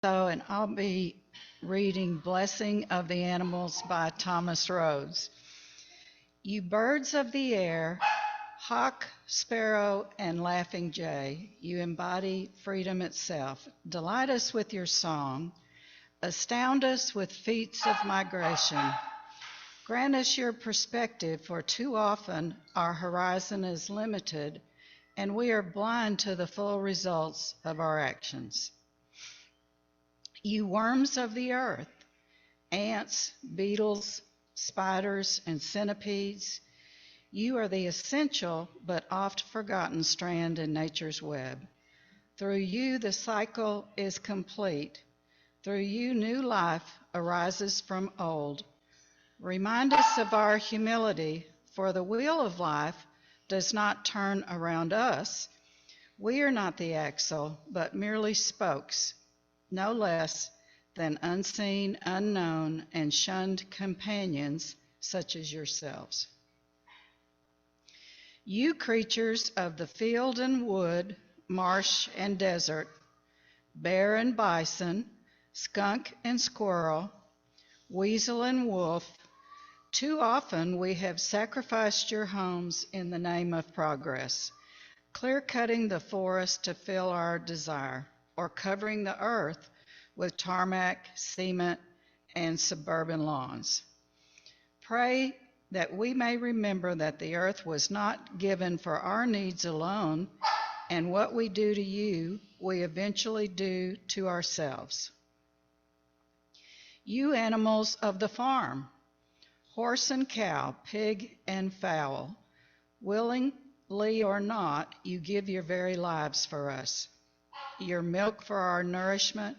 And I'll be reading Blessing of the Animals by Thomas Rhodes. You birds of the air, hawk, sparrow, and laughing jay, you embody freedom itself. Delight us with your song. Astound us with feats of migration. Grant us your perspective, for too often our horizon is limited and we are blind to the full results of our actions. You worms of the earth, ants, beetles, spiders, and centipedes, you are the essential but oft forgotten strand in nature's web. Through you the cycle is complete. Through you new life arises from old. Remind us of our humility, for the wheel of life does not turn around us. We are not the axle, but merely spokes, no less than unseen, unknown, and shunned companions such as yourselves. You creatures of the field and wood, marsh and desert, bear and bison, skunk and squirrel, weasel and wolf, too often we have sacrificed your homes in the name of progress, clear-cutting the forest to fill our desire, or covering the earth with tarmac, cement, and suburban lawns. Pray that we may remember that the earth was not given for our needs alone, and what we do to you, we eventually do to ourselves. You animals of the farm, horse and cow, pig and fowl, willingly or not, you give your very lives for us. Your milk for our nourishment,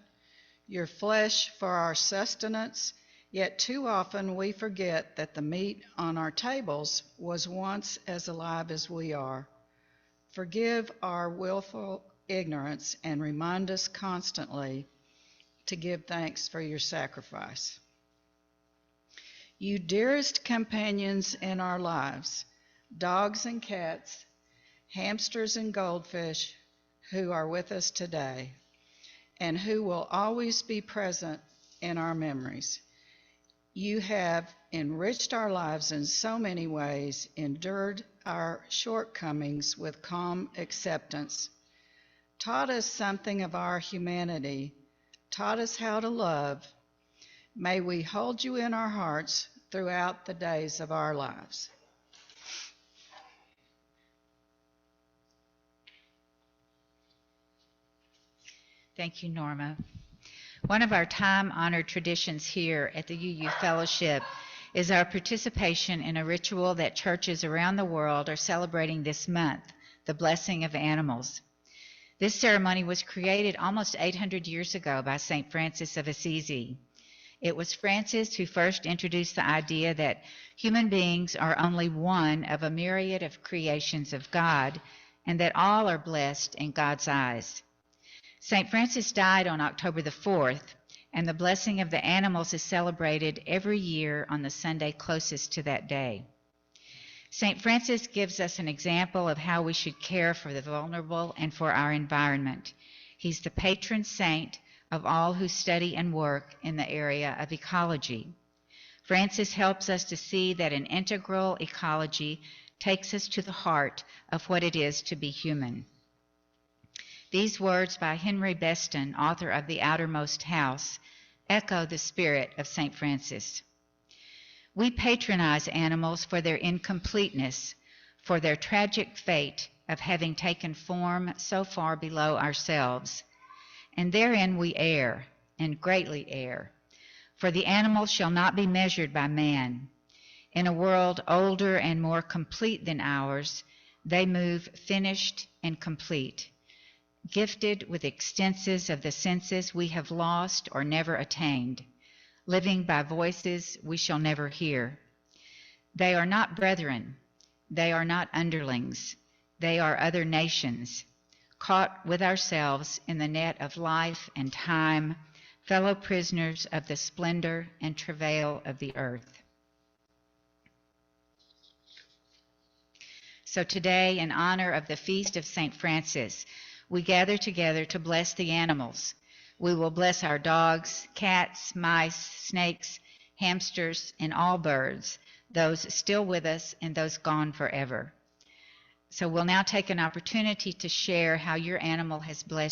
your flesh for our sustenance, yet too often we forget that the meat on our tables was once as alive as we are. Forgive our willful ignorance and remind us constantly to give thanks for your sacrifice. You dearest companions in our lives, dogs and cats, hamsters and goldfish who are with us today and who will always be present in our memories. You have enriched our lives in so many ways, endured our shortcomings with calm acceptance, taught us something of our humanity, taught us how to love. May we hold you in our hearts throughout the days of our lives. Thank you, Norma. One of our time-honored traditions here at the UU Fellowship is our participation in a ritual that churches around the world are celebrating this month, the blessing of animals. This ceremony was created almost 800 years ago by St. Francis of Assisi. It was Francis who first introduced the idea that human beings are only one of a myriad of creations of God, and that all are blessed in God's eyes. St. Francis died on October the 4th, and the blessing of the animals is celebrated every year on the Sunday closest to that day. St. Francis gives us an example of how we should care for the vulnerable and for our environment. He's the patron saint of all who study and work in the area of ecology. Francis helps us to see that an integral ecology takes us to the heart of what it is to be human. These words by Henry Beston, author of The Outermost House, echo the spirit of St. Francis. We patronize animals for their incompleteness, for their tragic fate of having taken form so far below ourselves. And therein we err, and greatly err, for the animal shall not be measured by man. In a world older and more complete than ours, they move finished and complete, gifted with extenses of the senses we have lost or never attained, living by voices we shall never hear. They are not brethren, they are not underlings, they are other nations, caught with ourselves in the net of life and time, fellow prisoners of the splendor and travail of the earth. So today, in honor of the feast of St. Francis, we gather together to bless the animals. We will bless our dogs, cats, mice, snakes, hamsters, and all birds, those still with us and those gone forever. So we'll now take an opportunity to share how your animal has blessed